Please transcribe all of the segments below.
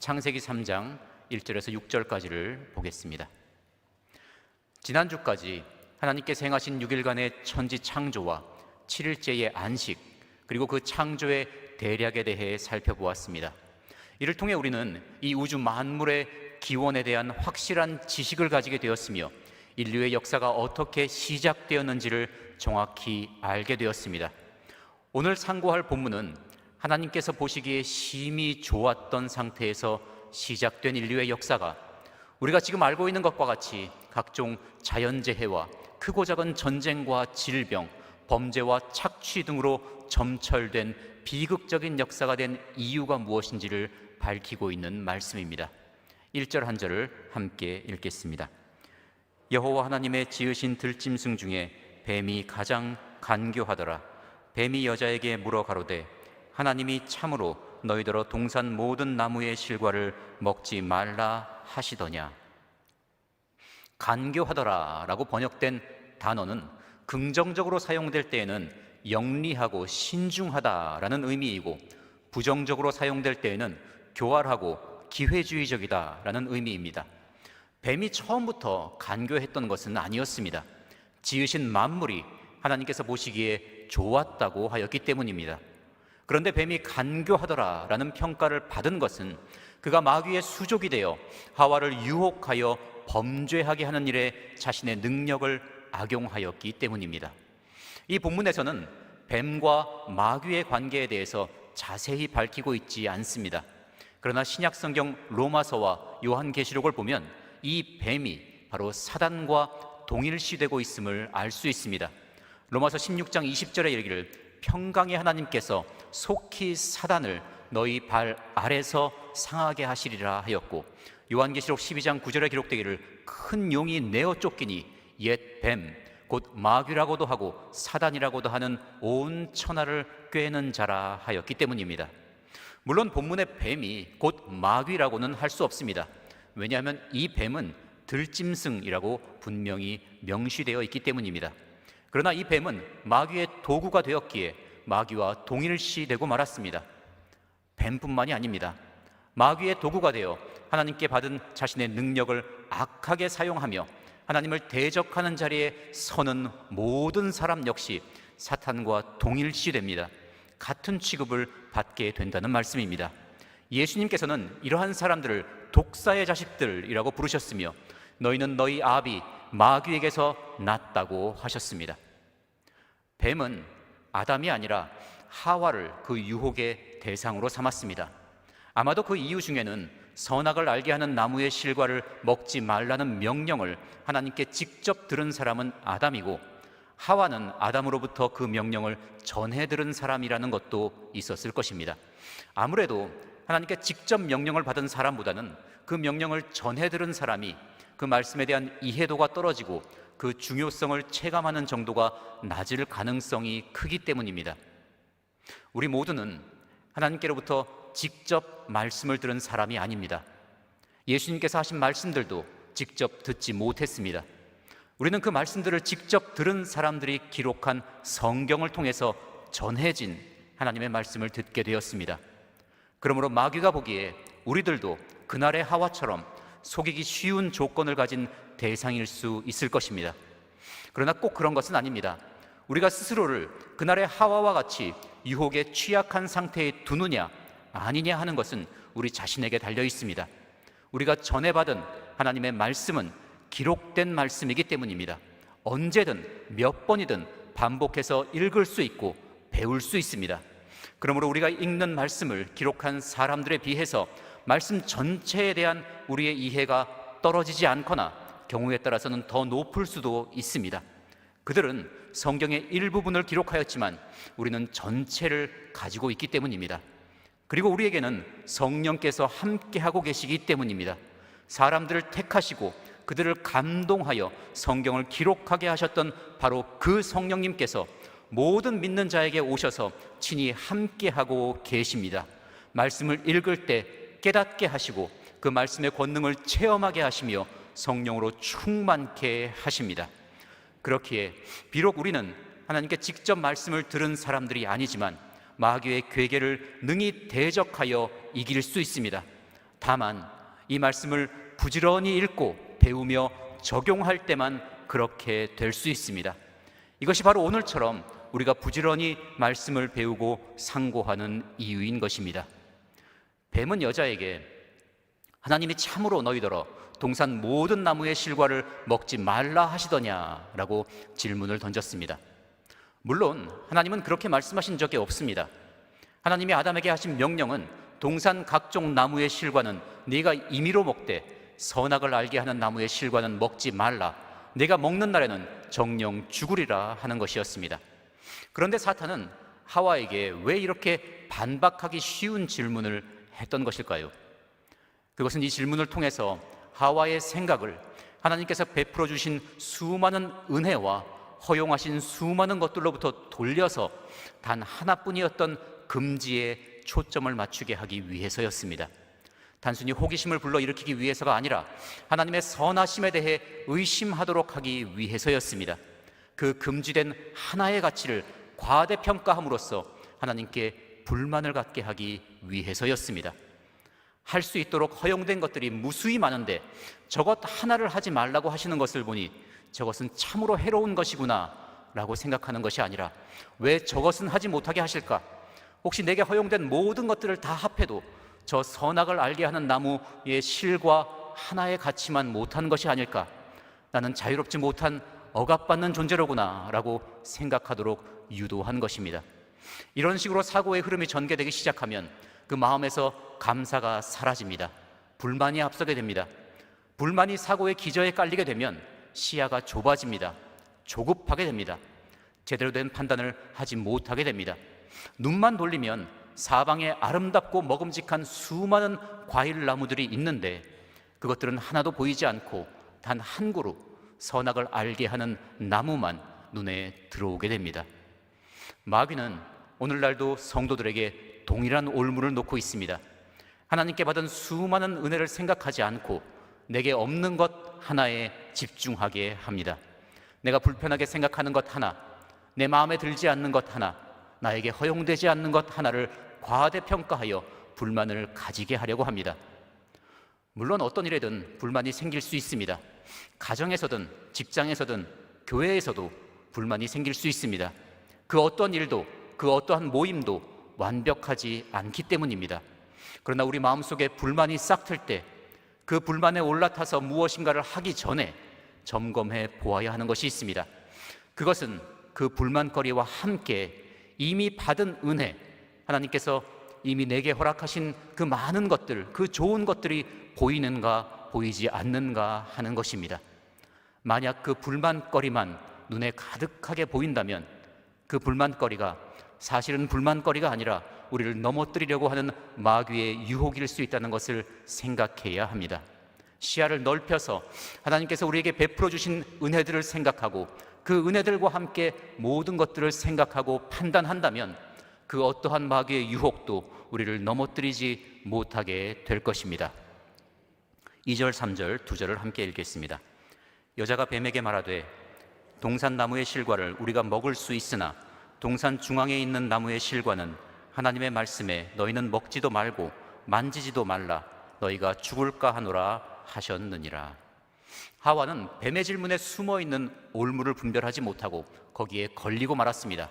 창세기 3장 1절에서 6절까지를 보겠습니다. 지난주까지 하나님께서 행하신 6일간의 천지 창조와 7일째의 안식, 그리고 그 창조의 대략에 대해 살펴보았습니다. 이를 통해 우리는 이 우주 만물의 기원에 대한 확실한 지식을 가지게 되었으며 인류의 역사가 어떻게 시작되었는지를 정확히 알게 되었습니다. 오늘 상고할 본문은 하나님께서 보시기에 심히 좋았던 상태에서 시작된 인류의 역사가 우리가 지금 알고 있는 것과 같이 각종 자연재해와 크고 작은 전쟁과 질병, 범죄와 착취 등으로 점철된 비극적인 역사가 된 이유가 무엇인지를 밝히고 있는 말씀입니다. 1절 한 절을 함께 읽겠습니다. 여호와 하나님의 지으신 들짐승 중에 뱀이 가장 간교하더라. 뱀이 여자에게 물어 가로되 하나님이 참으로 너희더러 동산 모든 나무의 실과를 먹지 말라 하시더냐. 간교하더라 라고 번역된 단어는 긍정적으로 사용될 때에는 영리하고 신중하다라는 의미이고, 부정적으로 사용될 때에는 교활하고 기회주의적이다라는 의미입니다. 뱀이 처음부터 간교했던 것은 아니었습니다. 지으신 만물이 하나님께서 보시기에 좋았다고 하였기 때문입니다. 그런데 뱀이 간교하더라라는 평가를 받은 것은 그가 마귀의 수족이 되어 하와를 유혹하여 범죄하게 하는 일에 자신의 능력을 악용하였기 때문입니다. 이 본문에서는 뱀과 마귀의 관계에 대해서 자세히 밝히고 있지 않습니다. 그러나 신약성경 로마서와 요한계시록을 보면 이 뱀이 바로 사단과 동일시되고 있음을 알 수 있습니다. 로마서 16장 20절에 이르기를 평강의 하나님께서 속히 사단을 너희 발 아래서 상하게 하시리라 하였고, 요한계시록 12장 9절에 기록되기를 큰 용이 내어 쫓기니 옛 뱀 곧 마귀라고도 하고 사단이라고도 하는 온 천하를 꿰는 자라 하였기 때문입니다. 물론 본문의 뱀이 곧 마귀라고는 할 수 없습니다. 왜냐하면 이 뱀은 들짐승이라고 분명히 명시되어 있기 때문입니다. 그러나 이 뱀은 마귀의 도구가 되었기에 마귀와 동일시되고 말았습니다. 뱀뿐만이 아닙니다. 마귀의 도구가 되어 하나님께 받은 자신의 능력을 악하게 사용하며 하나님을 대적하는 자리에 서는 모든 사람 역시 사탄과 동일시됩니다. 같은 취급을 받게 된다는 말씀입니다. 예수님께서는 이러한 사람들을 독사의 자식들이라고 부르셨으며 너희는 너희 아비 마귀에게서 났다고 하셨습니다. 뱀은 아담이 아니라 하와를 그 유혹의 대상으로 삼았습니다. 아마도 그 이유 중에는 선악을 알게 하는 나무의 실과를 먹지 말라는 명령을 하나님께 직접 들은 사람은 아담이고, 하와는 아담으로부터 그 명령을 전해 들은 사람이라는 것도 있었을 것입니다. 아무래도 하나님께 직접 명령을 받은 사람보다는 그 명령을 전해 들은 사람이 그 말씀에 대한 이해도가 떨어지고 그 중요성을 체감하는 정도가 낮을 가능성이 크기 때문입니다. 우리 모두는 하나님께로부터 직접 말씀을 들은 사람이 아닙니다. 예수님께서 하신 말씀들도 직접 듣지 못했습니다. 우리는 그 말씀들을 직접 들은 사람들이 기록한 성경을 통해서 전해진 하나님의 말씀을 듣게 되었습니다. 그러므로 마귀가 보기에 우리들도 그날의 하와처럼 속이기 쉬운 조건을 가진 대상일 수 있을 것입니다. 그러나 꼭 그런 것은 아닙니다. 우리가 스스로를 그날의 하와와 같이 유혹에 취약한 상태에 두느냐 아니냐 하는 것은 우리 자신에게 달려 있습니다. 우리가 전해받은 하나님의 말씀은 기록된 말씀이기 때문입니다. 언제든 몇 번이든 반복해서 읽을 수 있고 배울 수 있습니다. 그러므로 우리가 읽는 말씀을 기록한 사람들에 비해서 말씀 전체에 대한 우리의 이해가 떨어지지 않거나 경우에 따라서는 더 높을 수도 있습니다. 그들은 성경의 일부분을 기록하였지만 우리는 전체를 가지고 있기 때문입니다. 그리고 우리에게는 성령께서 함께하고 계시기 때문입니다. 사람들을 택하시고 그들을 감동하여 성경을 기록하게 하셨던 바로 그 성령님께서 모든 믿는 자에게 오셔서 친히 함께하고 계십니다. 말씀을 읽을 때 깨닫게 하시고 그 말씀의 권능을 체험하게 하시며 성령으로 충만케 하십니다. 그렇기에 비록 우리는 하나님께 직접 말씀을 들은 사람들이 아니지만 마귀의 괴계를 능히 대적하여 이길 수 있습니다. 다만 이 말씀을 부지런히 읽고 배우며 적용할 때만 그렇게 될 수 있습니다. 이것이 바로 오늘처럼 우리가 부지런히 말씀을 배우고 상고하는 이유인 것입니다. 뱀은 여자에게 하나님이 참으로 너희더러 동산 모든 나무의 실과를 먹지 말라 하시더냐라고 질문을 던졌습니다. 물론 하나님은 그렇게 말씀하신 적이 없습니다. 하나님이 아담에게 하신 명령은 동산 각종 나무의 실과는 네가 임의로 먹되 선악을 알게 하는 나무의 실과는 먹지 말라, 네가 먹는 날에는 정령 죽으리라 하는 것이었습니다. 그런데 사탄은 하와에게 왜 이렇게 반박하기 쉬운 질문을 했던 것일까요? 그것은 이 질문을 통해서 하와의 생각을 하나님께서 베풀어 주신 수많은 은혜와 허용하신 수많은 것들로부터 돌려서 단 하나뿐이었던 금지에 초점을 맞추게 하기 위해서였습니다. 단순히 호기심을 불러일으키기 위해서가 아니라 하나님의 선하심에 대해 의심하도록 하기 위해서였습니다. 그 금지된 하나의 가치를 과대평가함으로써 하나님께 불만을 갖게 하기 위해서였습니다. 할 수 있도록 허용된 것들이 무수히 많은데 저것 하나를 하지 말라고 하시는 것을 보니 저것은 참으로 해로운 것이구나 라고 생각하는 것이 아니라 왜 저것은 하지 못하게 하실까? 혹시 내게 허용된 모든 것들을 다 합해도 저 선악을 알게 하는 나무의 실과 하나의 가치만 못한 것이 아닐까? 나는 자유롭지 못한 억압받는 존재로구나 라고 생각하도록 유도한 것입니다. 이런 식으로 사고의 흐름이 전개되기 시작하면 그 마음에서 감사가 사라집니다. 불만이 앞서게 됩니다. 불만이 사고의 기저에 깔리게 되면 시야가 좁아집니다. 조급하게 됩니다. 제대로 된 판단을 하지 못하게 됩니다. 눈만 돌리면 사방에 아름답고 먹음직한 수많은 과일 나무들이 있는데 그것들은 하나도 보이지 않고 단 한 그루 선악을 알게 하는 나무만 눈에 들어오게 됩니다. 마귀는 오늘날도 성도들에게 동일한 올무를 놓고 있습니다. 하나님께 받은 수많은 은혜를 생각하지 않고 내게 없는 것 하나에 집중하게 합니다. 내가 불편하게 생각하는 것 하나, 내 마음에 들지 않는 것 하나, 나에게 허용되지 않는 것 하나를 과대평가하여 불만을 가지게 하려고 합니다. 물론 어떤 일에든 불만이 생길 수 있습니다. 가정에서든 직장에서든 교회에서도 불만이 생길 수 있습니다. 그 어떤 일도, 그 어떠한 모임도 완벽하지 않기 때문입니다. 그러나 우리 마음속에 불만이 싹틀 때 그 불만에 올라타서 무엇인가를 하기 전에 점검해 보아야 하는 것이 있습니다. 그것은 그 불만거리와 함께 이미 받은 은혜, 하나님께서 이미 내게 허락하신 그 많은 것들, 그 좋은 것들이 보이는가 보이지 않는가 하는 것입니다. 만약 그 불만거리만 눈에 가득하게 보인다면 그 불만거리가 사실은 불만거리가 아니라 우리를 넘어뜨리려고 하는 마귀의 유혹일 수 있다는 것을 생각해야 합니다. 시야를 넓혀서 하나님께서 우리에게 베풀어 주신 은혜들을 생각하고 그 은혜들과 함께 모든 것들을 생각하고 판단한다면 그 어떠한 마귀의 유혹도 우리를 넘어뜨리지 못하게 될 것입니다. 2절, 3절, 2절을 함께 읽겠습니다. 여자가 뱀에게 말하되 동산 나무의 실과를 우리가 먹을 수 있으나 동산 중앙에 있는 나무의 실과는 하나님의 말씀에 너희는 먹지도 말고 만지지도 말라 너희가 죽을까 하노라 하셨느니라. 하와는 뱀의 질문에 숨어있는 올무를 분별하지 못하고 거기에 걸리고 말았습니다.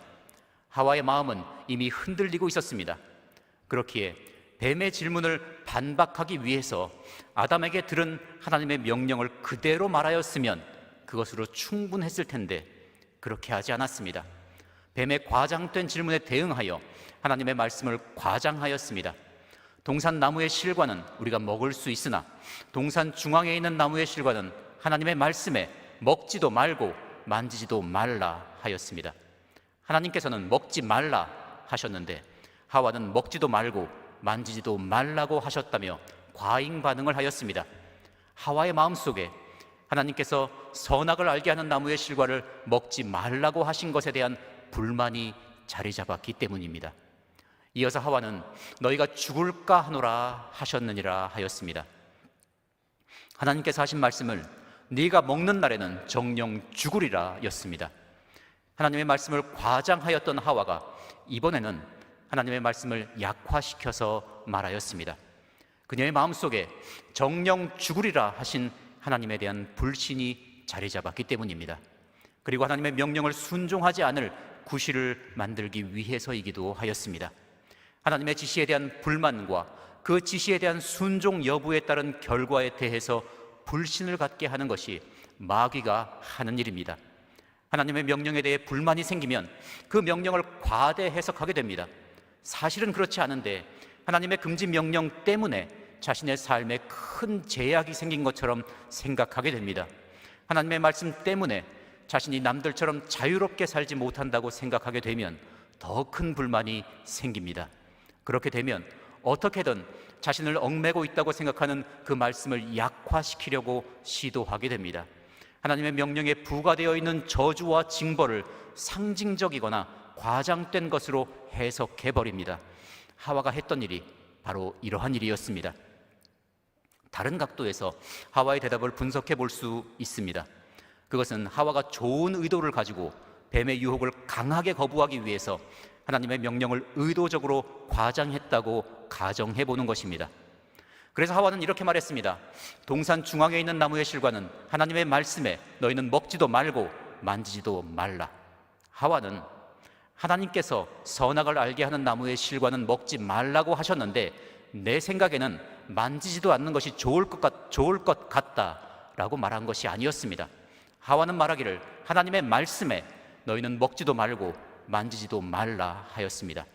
하와의 마음은 이미 흔들리고 있었습니다. 그렇기에 뱀의 질문을 반박하기 위해서 아담에게 들은 하나님의 명령을 그대로 말하였으면 그것으로 충분했을 텐데 그렇게 하지 않았습니다. 뱀의 과장된 질문에 대응하여 하나님의 말씀을 과장하였습니다. 동산 나무의 실과는 우리가 먹을 수 있으나 동산 중앙에 있는 나무의 실과는 하나님의 말씀에 먹지도 말고 만지지도 말라 하였습니다. 하나님께서는 먹지 말라 하셨는데 하와는 먹지도 말고 만지지도 말라고 하셨다며 과잉 반응을 하였습니다. 하와의 마음속에 하나님께서 선악을 알게 하는 나무의 실과를 먹지 말라고 하신 것에 대한 불만이 자리 잡았기 때문입니다. 이어서 하와는 너희가 죽을까 하노라 하셨느니라 하였습니다. 하나님께서 하신 말씀을 네가 먹는 날에는 정령 죽으리라 였습니다. 하나님의 말씀을 과장하였던 하와가 이번에는 하나님의 말씀을 약화시켜서 말하였습니다. 그녀의 마음속에 정령 죽으리라 하신 하나님에 대한 불신이 자리 잡았기 때문입니다. 그리고 하나님의 명령을 순종하지 않을 구실을 만들기 위해서이기도 하였습니다. 하나님의 지시에 대한 불만과 그 지시에 대한 순종 여부에 따른 결과에 대해서 불신을 갖게 하는 것이 마귀가 하는 일입니다. 하나님의 명령에 대해 불만이 생기면 그 명령을 과대 해석하게 됩니다. 사실은 그렇지 않은데 하나님의 금지 명령 때문에 자신의 삶에 큰 제약이 생긴 것처럼 생각하게 됩니다. 하나님의 말씀 때문에 자신이 남들처럼 자유롭게 살지 못한다고 생각하게 되면 더 큰 불만이 생깁니다. 그렇게 되면 어떻게든 자신을 얽매고 있다고 생각하는 그 말씀을 약화시키려고 시도하게 됩니다. 하나님의 명령에 부과되어 있는 저주와 징벌을 상징적이거나 과장된 것으로 해석해버립니다. 하와가 했던 일이 바로 이러한 일이었습니다. 다른 각도에서 하와의 대답을 분석해 볼 수 있습니다. 그것은 하와가 좋은 의도를 가지고 뱀의 유혹을 강하게 거부하기 위해서 하나님의 명령을 의도적으로 과장했다고 가정해 보는 것입니다. 그래서 하와는 이렇게 말했습니다. 동산 중앙에 있는 나무의 실과는 하나님의 말씀에 너희는 먹지도 말고 만지지도 말라. 하와는 하나님께서 선악을 알게 하는 나무의 실과는 먹지 말라고 하셨는데 내 생각에는 만지지도 않는 것이 좋을 것 같다라고 말한 것이 아니었습니다. 하와는 말하기를 하나님의 말씀에 너희는 먹지도 말고 만지지도 말라 하였습니다.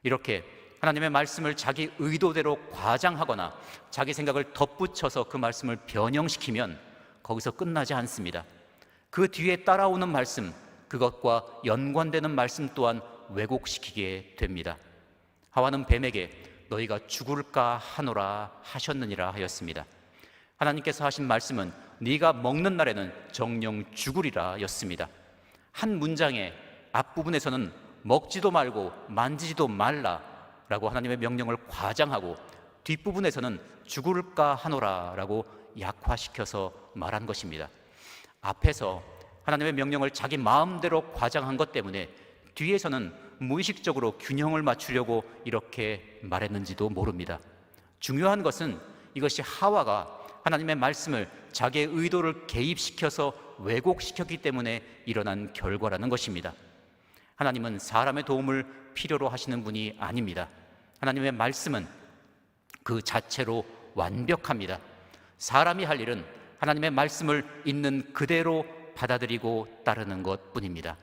이렇게 하나님의 말씀을 자기 의도대로 과장하거나 자기 생각을 덧붙여서 그 말씀을 변형시키면 거기서 끝나지 않습니다. 그 뒤에 따라오는 말씀, 그것과 연관되는 말씀 또한 왜곡시키게 됩니다. 하와는 뱀에게 너희가 죽을까 하노라 하셨느니라 하였습니다. 하나님께서 하신 말씀은 네가 먹는 날에는 정녕 죽으리라 였습니다. 한 문장의 앞부분에서는 먹지도 말고 만지지도 말라 라고 하나님의 명령을 과장하고 뒷부분에서는 죽을까 하노라 라고 약화시켜서 말한 것입니다. 앞에서 하나님의 명령을 자기 마음대로 과장한 것 때문에 뒤에서는 무의식적으로 균형을 맞추려고 이렇게 말했는지도 모릅니다. 중요한 것은 이것이 하와가 하나님의 말씀을 자기의 의도를 개입시켜서 왜곡시켰기 때문에 일어난 결과라는 것입니다. 하나님은 사람의 도움을 필요로 하시는 분이 아닙니다. 하나님의 말씀은 그 자체로 완벽합니다. 사람이 할 일은 하나님의 말씀을 있는 그대로 받아들이고 따르는 것뿐입니다.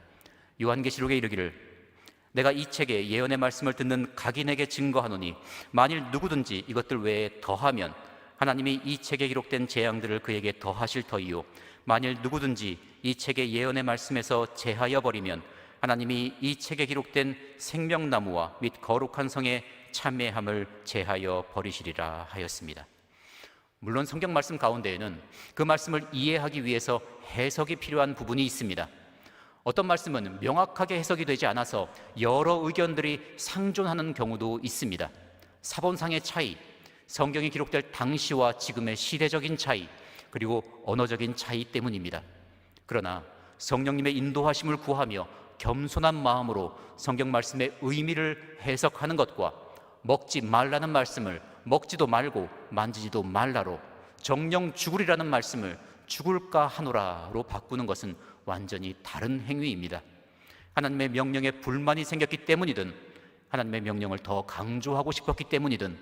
요한계시록에 이르기를 내가 이 책에 예언의 말씀을 듣는 각인에게 증거하노니 만일 누구든지 이것들 외에 더하면 하나님이 이 책에 기록된 재앙들을 그에게 더하실 터이요 만일 누구든지 이 책의 예언의 말씀에서 제하여 버리면 하나님이 이 책에 기록된 생명나무와 및 거룩한 성의 참회함을 제하여 버리시리라 하였습니다. 물론 성경 말씀 가운데에는 그 말씀을 이해하기 위해서 해석이 필요한 부분이 있습니다. 어떤 말씀은 명확하게 해석이 되지 않아서 여러 의견들이 상존하는 경우도 있습니다. 사본상의 차이, 성경이 기록될 당시와 지금의 시대적인 차이, 그리고 언어적인 차이 때문입니다. 그러나 성령님의 인도하심을 구하며 겸손한 마음으로 성경 말씀의 의미를 해석하는 것과 먹지 말라는 말씀을 먹지도 말고 만지지도 말라로, 정녕 죽으리라는 말씀을 죽을까 하노라로 바꾸는 것은 완전히 다른 행위입니다. 하나님의 명령에 불만이 생겼기 때문이든 하나님의 명령을 더 강조하고 싶었기 때문이든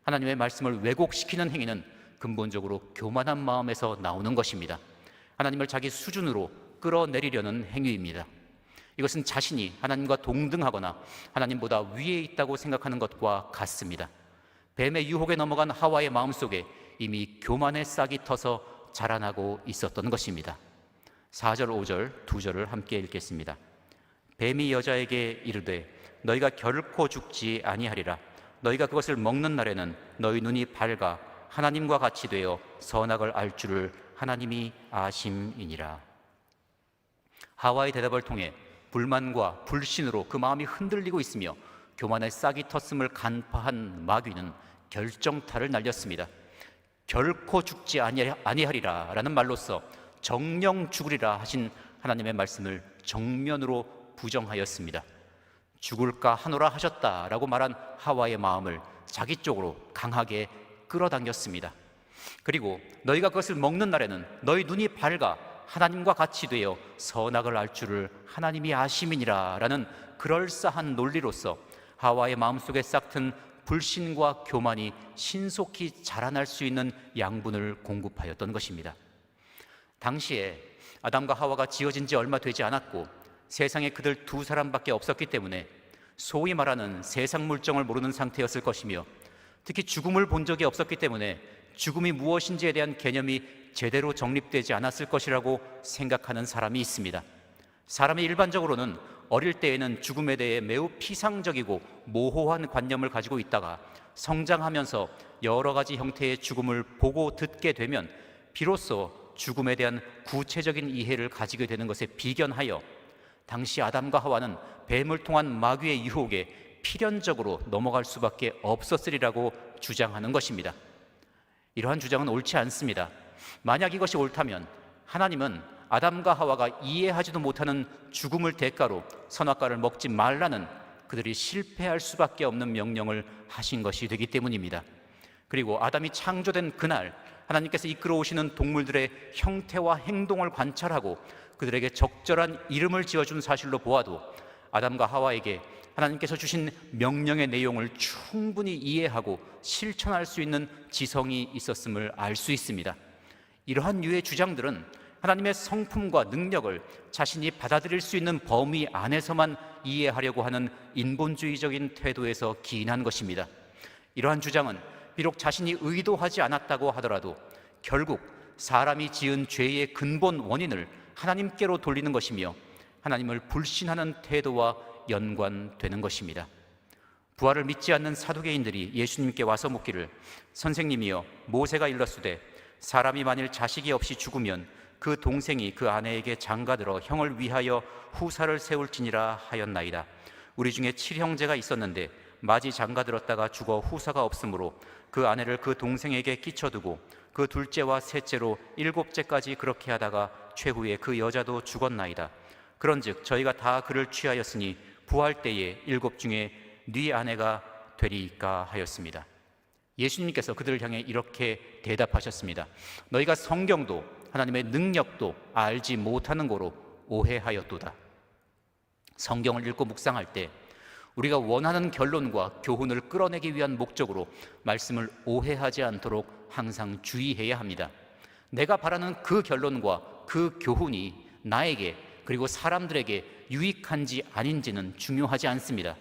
하나님의 말씀을 왜곡시키는 행위는 근본적으로 교만한 마음에서 나오는 것입니다. 하나님을 자기 수준으로 끌어내리려는 행위입니다. 이것은 자신이 하나님과 동등하거나 하나님보다 위에 있다고 생각하는 것과 같습니다. 뱀의 유혹에 넘어간 하와의 마음속에 이미 교만의 싹이 터서 자라나고 있었던 것입니다. 4절, 5절, 2절을 함께 읽겠습니다. 뱀이 여자에게 이르되 너희가 결코 죽지 아니하리라. 너희가 그것을 먹는 날에는 너희 눈이 밝아 하나님과 같이 되어 선악을 알 줄을 하나님이 아심이니라. 하와의 대답을 통해 불만과 불신으로 그 마음이 흔들리고 있으며 교만의 싹이 텄음을 간파한 마귀는 결정타를 날렸습니다. 결코 죽지 아니하리라 라는 말로써 정녕 죽으리라 하신 하나님의 말씀을 정면으로 부정하였습니다. 죽을까 하노라 하셨다라고 말한 하와의 마음을 자기 쪽으로 강하게 끌어당겼습니다. 그리고 너희가 그것을 먹는 날에는 너희 눈이 밝아 하나님과 같이 되어 선악을 알 줄을 하나님이 아심이니라 라는 그럴싸한 논리로서 하와의 마음속에 싹튼 불신과 교만이 신속히 자라날 수 있는 양분을 공급하였던 것입니다. 당시에 아담과 하와가 지어진 지 얼마 되지 않았고 세상에 그들 두 사람밖에 없었기 때문에 소위 말하는 세상 물정을 모르는 상태였을 것이며, 특히 죽음을 본 적이 없었기 때문에 죽음이 무엇인지에 대한 개념이 제대로 정립되지 않았을 것이라고 생각하는 사람이 있습니다. 사람이 일반적으로는 어릴 때에는 죽음에 대해 매우 피상적이고 모호한 관념을 가지고 있다가 성장하면서 여러 가지 형태의 죽음을 보고 듣게 되면 비로소 죽음에 대한 구체적인 이해를 가지게 되는 것에 비견하여 당시 아담과 하와는 뱀을 통한 마귀의 유혹에 필연적으로 넘어갈 수밖에 없었으리라고 주장하는 것입니다. 이러한 주장은 옳지 않습니다. 만약 이것이 옳다면 하나님은 아담과 하와가 이해하지도 못하는 죽음을 대가로 선악과를 먹지 말라는 그들이 실패할 수밖에 없는 명령을 하신 것이 되기 때문입니다. 그리고 아담이 창조된 그날 하나님께서 이끌어 오시는 동물들의 형태와 행동을 관찰하고 그들에게 적절한 이름을 지어준 사실로 보아도 아담과 하와에게 하나님께서 주신 명령의 내용을 충분히 이해하고 실천할 수 있는 지성이 있었음을 알 수 있습니다. 이러한 유의 주장들은 하나님의 성품과 능력을 자신이 받아들일 수 있는 범위 안에서만 이해하려고 하는 인본주의적인 태도에서 기인한 것입니다. 이러한 주장은 비록 자신이 의도하지 않았다고 하더라도 결국 사람이 지은 죄의 근본 원인을 하나님께로 돌리는 것이며 하나님을 불신하는 태도와 연관되는 것입니다. 부활을 믿지 않는 사두개인들이 예수님께 와서 묻기를, 선생님이여, 모세가 일렀으되 사람이 만일 자식이 없이 죽으면 그 동생이 그 아내에게 장가들어 형을 위하여 후사를 세울지니라 하였나이다. 우리 중에 7형제가 있었는데 맏이 장가들었다가 죽어 후사가 없으므로 그 아내를 그 동생에게 끼쳐두고 그 둘째와 셋째로 7째까지 그렇게 하다가 최후에 그 여자도 죽었나이다. 그런즉 저희가 다 그를 취하였으니 부활 때에 7 중에 네 아내가 되리이까 하였습니다. 예수님께서 그들을 향해 이렇게 대답하셨습니다. 너희가 성경도 하나님의 능력도 알지 못하는 거로 오해하였도다. 성경을 읽고 묵상할 때 우리가 원하는 결론과 교훈을 끌어내기 위한 목적으로 말씀을 오해하지 않도록 항상 주의해야 합니다. 내가 바라는 그 결론과 그 교훈이 나에게 그리고 사람들에게 유익한지 아닌지는 중요하지 않습니다.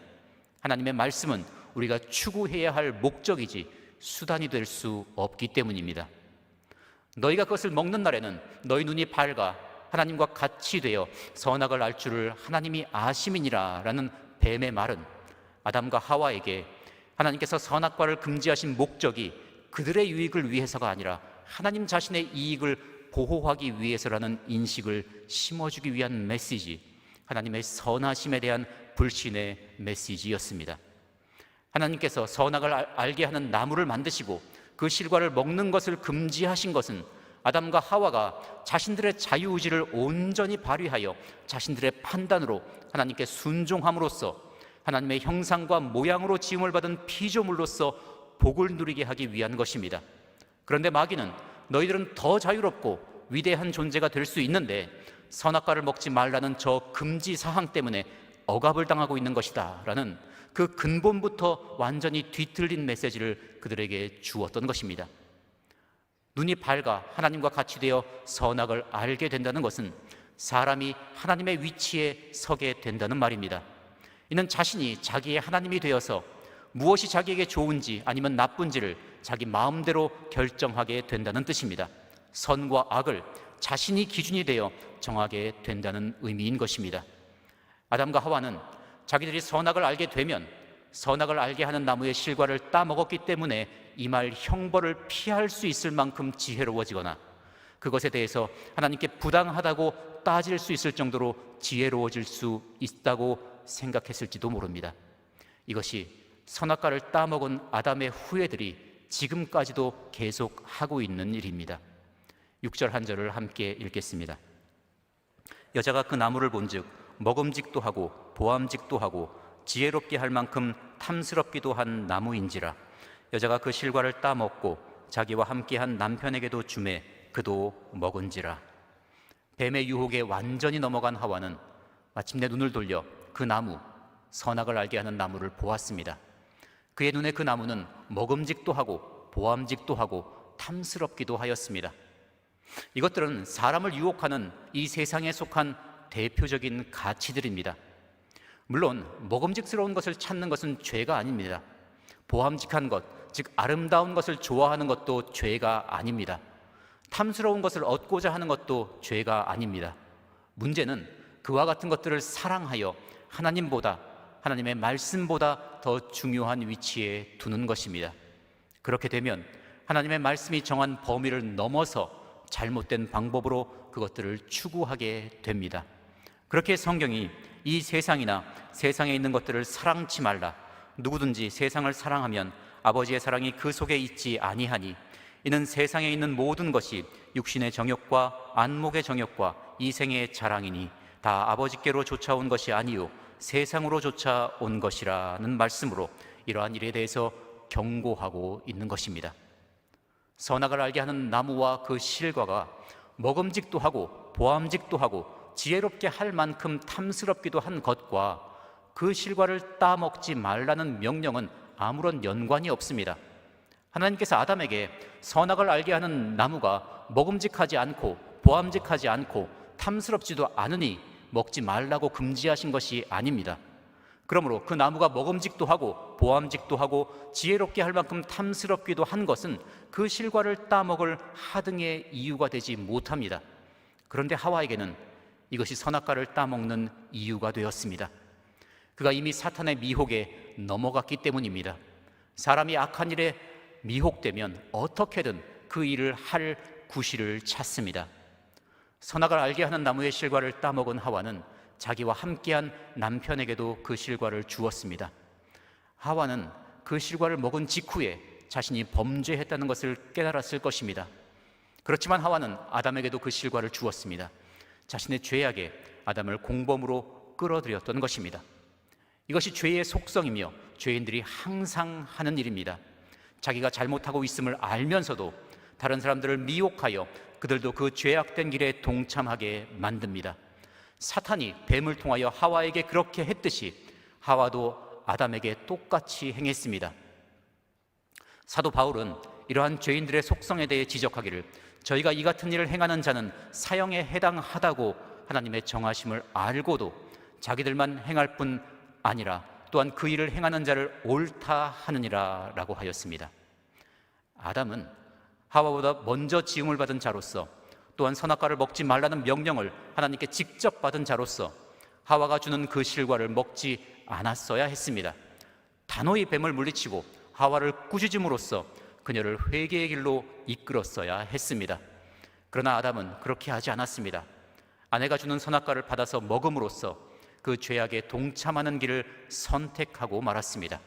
하나님의 말씀은 우리가 추구해야 할 목적이지 수단이 될 수 없기 때문입니다. 너희가 그것을 먹는 날에는 너희 눈이 밝아 하나님과 같이 되어 선악을 알 줄을 하나님이 아심이니라 라는 뱀의 말은 아담과 하와에게 하나님께서 선악과를 금지하신 목적이 그들의 유익을 위해서가 아니라 하나님 자신의 이익을 보호하기 위해서라는 인식을 심어주기 위한 메시지, 하나님의 선하심에 대한 불신의 메시지였습니다. 하나님께서 선악을 알게 하는 나무를 만드시고 그 실과를 먹는 것을 금지하신 것은 아담과 하와가 자신들의 자유의지를 온전히 발휘하여 자신들의 판단으로 하나님께 순종함으로써 하나님의 형상과 모양으로 지음을 받은 피조물로서 복을 누리게 하기 위한 것입니다. 그런데 마귀는 너희들은 더 자유롭고 위대한 존재가 될 수 있는데 선악과를 먹지 말라는 저 금지 사항 때문에 억압을 당하고 있는 것이다 라는 그 근본부터 완전히 뒤틀린 메시지를 그들에게 주었던 것입니다. 눈이 밝아 하나님과 같이 되어 선악을 알게 된다는 것은 사람이 하나님의 위치에 서게 된다는 말입니다. 이는 자신이 자기의 하나님이 되어서 무엇이 자기에게 좋은지 아니면 나쁜지를 자기 마음대로 결정하게 된다는 뜻입니다. 선과 악을 자신이 기준이 되어 정하게 된다는 의미인 것입니다. 아담과 하와는 자기들이 선악을 알게 되면 선악을 알게 하는 나무의 실과를 따먹었기 때문에 임할 형벌을 피할 수 있을 만큼 지혜로워지거나 그것에 대해서 하나님께 부당하다고 따질 수 있을 정도로 지혜로워질 수 있다고 생각했을지도 모릅니다. 이것이 선악과를 따먹은 아담의 후예들이 지금까지도 계속하고 있는 일입니다. 6절 한 절을 함께 읽겠습니다. 여자가 그 나무를 본즉 먹음직도 하고 보암직도 하고 지혜롭게 할 만큼 탐스럽기도 한 나무인지라 여자가 그 실과를 따먹고 자기와 함께한 남편에게도 주매 그도 먹은지라. 뱀의 유혹에 완전히 넘어간 하와는 마침내 눈을 돌려 그 나무, 선악을 알게 하는 나무를 보았습니다. 그의 눈에 그 나무는 먹음직도 하고 보암직도 하고 탐스럽기도 하였습니다. 이것들은 사람을 유혹하는 이 세상에 속한 대표적인 가치들입니다. 물론 먹음직스러운 것을 찾는 것은 죄가 아닙니다. 보암직한 것, 즉 아름다운 것을 좋아하는 것도 죄가 아닙니다. 탐스러운 것을 얻고자 하는 것도 죄가 아닙니다. 문제는 그와 같은 것들을 사랑하여 하나님보다, 하나님의 말씀보다 더 중요한 위치에 두는 것입니다. 그렇게 되면 하나님의 말씀이 정한 범위를 넘어서 잘못된 방법으로 그것들을 추구하게 됩니다. 그렇게 성경이 이 세상이나 세상에 있는 것들을 사랑치 말라, 누구든지 세상을 사랑하면 아버지의 사랑이 그 속에 있지 아니하니, 이는 세상에 있는 모든 것이 육신의 정욕과 안목의 정욕과 이생의 자랑이니 다 아버지께로 쫓아온 것이 아니요 세상으로 쫓아온 것이라는 말씀으로 이러한 일에 대해서 경고하고 있는 것입니다. 선악을 알게 하는 나무와 그 실과가 먹음직도 하고 보암직도 하고 지혜롭게 할 만큼 탐스럽기도 한 것과 그 실과를 따먹지 말라는 명령은 아무런 연관이 없습니다. 하나님께서 아담에게 선악을 알게 하는 나무가 먹음직하지 않고 보암직하지 않고 탐스럽지도 않으니 먹지 말라고 금지하신 것이 아닙니다. 그러므로 그 나무가 먹음직도 하고 보암직도 하고 지혜롭게 할 만큼 탐스럽기도 한 것은 그 실과를 따먹을 하등의 이유가 되지 못합니다. 그런데 하와에게는 이것이 선악과를 따먹는 이유가 되었습니다. 그가 이미 사탄의 미혹에 넘어갔기 때문입니다. 사람이 악한 일에 미혹되면 어떻게든 그 일을 할 구실을 찾습니다. 선악을 알게 하는 나무의 실과를 따먹은 하와는 자기와 함께한 남편에게도 그 실과를 주었습니다. 하와는 그 실과를 먹은 직후에 자신이 범죄했다는 것을 깨달았을 것입니다. 그렇지만 하와는 아담에게도 그 실과를 주었습니다. 자신의 죄악에 아담을 공범으로 끌어들였던 것입니다. 이것이 죄의 속성이며 죄인들이 항상 하는 일입니다. 자기가 잘못하고 있음을 알면서도 다른 사람들을 미혹하여 그들도 그 죄악된 길에 동참하게 만듭니다. 사탄이 뱀을 통하여 하와에게 그렇게 했듯이 하와도 아담에게 똑같이 행했습니다. 사도 바울은 이러한 죄인들의 속성에 대해 지적하기를, 저희가 이 같은 일을 행하는 자는 사형에 해당하다고 하나님의 정하심을 알고도 자기들만 행할 뿐 아니라 또한 그 일을 행하는 자를 옳다 하느니라 라고 하였습니다. 아담은 하와보다 먼저 지음을 받은 자로서, 또한 선악과를 먹지 말라는 명령을 하나님께 직접 받은 자로서 하와가 주는 그 실과를 먹지 않았어야 했습니다. 단호히 뱀을 물리치고 하와를 꾸짖음으로써 그녀를 회개의 길로 이끌었어야 했습니다. 그러나 아담은 그렇게 하지 않았습니다. 아내가 주는 선악과를 받아서 먹음으로써 그 죄악에 동참하는 길을 선택하고 말았습니다.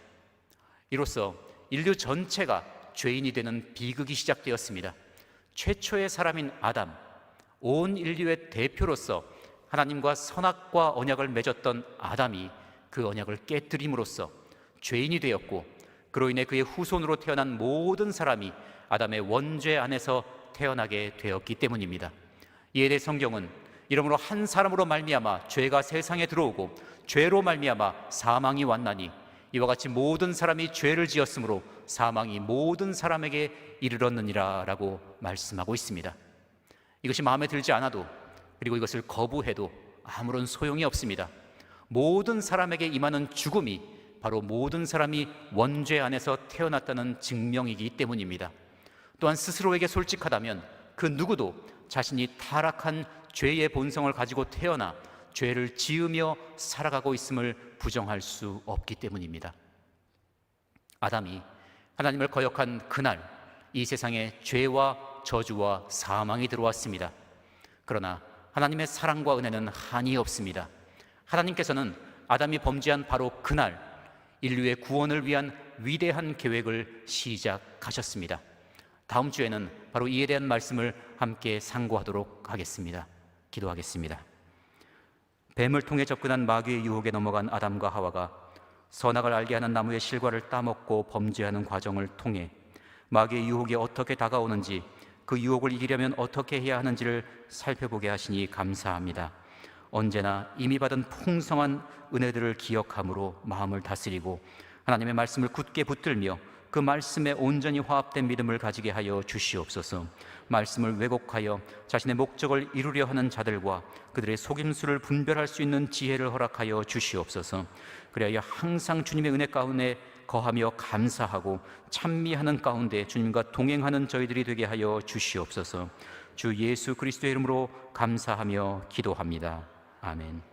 이로써 인류 전체가 죄인이 되는 비극이 시작되었습니다. 최초의 사람인 아담, 온 인류의 대표로서 하나님과 선악과 언약을 맺었던 아담이 그 언약을 깨뜨림으로써 죄인이 되었고, 그로 인해 그의 후손으로 태어난 모든 사람이 아담의 원죄 안에서 태어나게 되었기 때문입니다. 이에 대해 성경은 이러므로 한 사람으로 말미암아 죄가 세상에 들어오고 죄로 말미암아 사망이 왔나니 이와 같이 모든 사람이 죄를 지었으므로 사망이 모든 사람에게 이르렀느니라 라고 말씀하고 있습니다. 이것이 마음에 들지 않아도, 그리고 이것을 거부해도 아무런 소용이 없습니다. 모든 사람에게 임하는 죽음이 바로 모든 사람이 원죄 안에서 태어났다는 증명이기 때문입니다. 또한 스스로에게 솔직하다면 그 누구도 자신이 타락한 죄의 본성을 가지고 태어나 죄를 지으며 살아가고 있음을 부정할 수 없기 때문입니다. 아담이 하나님을 거역한 그날 이 세상에 죄와 저주와 사망이 들어왔습니다. 그러나 하나님의 사랑과 은혜는 한이 없습니다. 하나님께서는 아담이 범죄한 바로 그날 인류의 구원을 위한 위대한 계획을 시작하셨습니다. 다음 주에는 바로 이에 대한 말씀을 함께 상고하도록 하겠습니다. 기도하겠습니다. 뱀을 통해 접근한 마귀의 유혹에 넘어간 아담과 하와가 선악을 알게 하는 나무의 실과를 따먹고 범죄하는 과정을 통해 마귀의 유혹이 어떻게 다가오는지, 그 유혹을 이기려면 어떻게 해야 하는지를 살펴보게 하시니 감사합니다. 언제나 이미 받은 풍성한 은혜들을 기억함으로 마음을 다스리고 하나님의 말씀을 굳게 붙들며 그 말씀에 온전히 화합된 믿음을 가지게 하여 주시옵소서. 말씀을 왜곡하여 자신의 목적을 이루려 하는 자들과 그들의 속임수를 분별할 수 있는 지혜를 허락하여 주시옵소서. 그래야 항상 주님의 은혜 가운데 거하며 감사하고 찬미하는 가운데 주님과 동행하는 저희들이 되게 하여 주시옵소서. 주 예수 그리스도의 이름으로 감사하며 기도합니다. 아멘.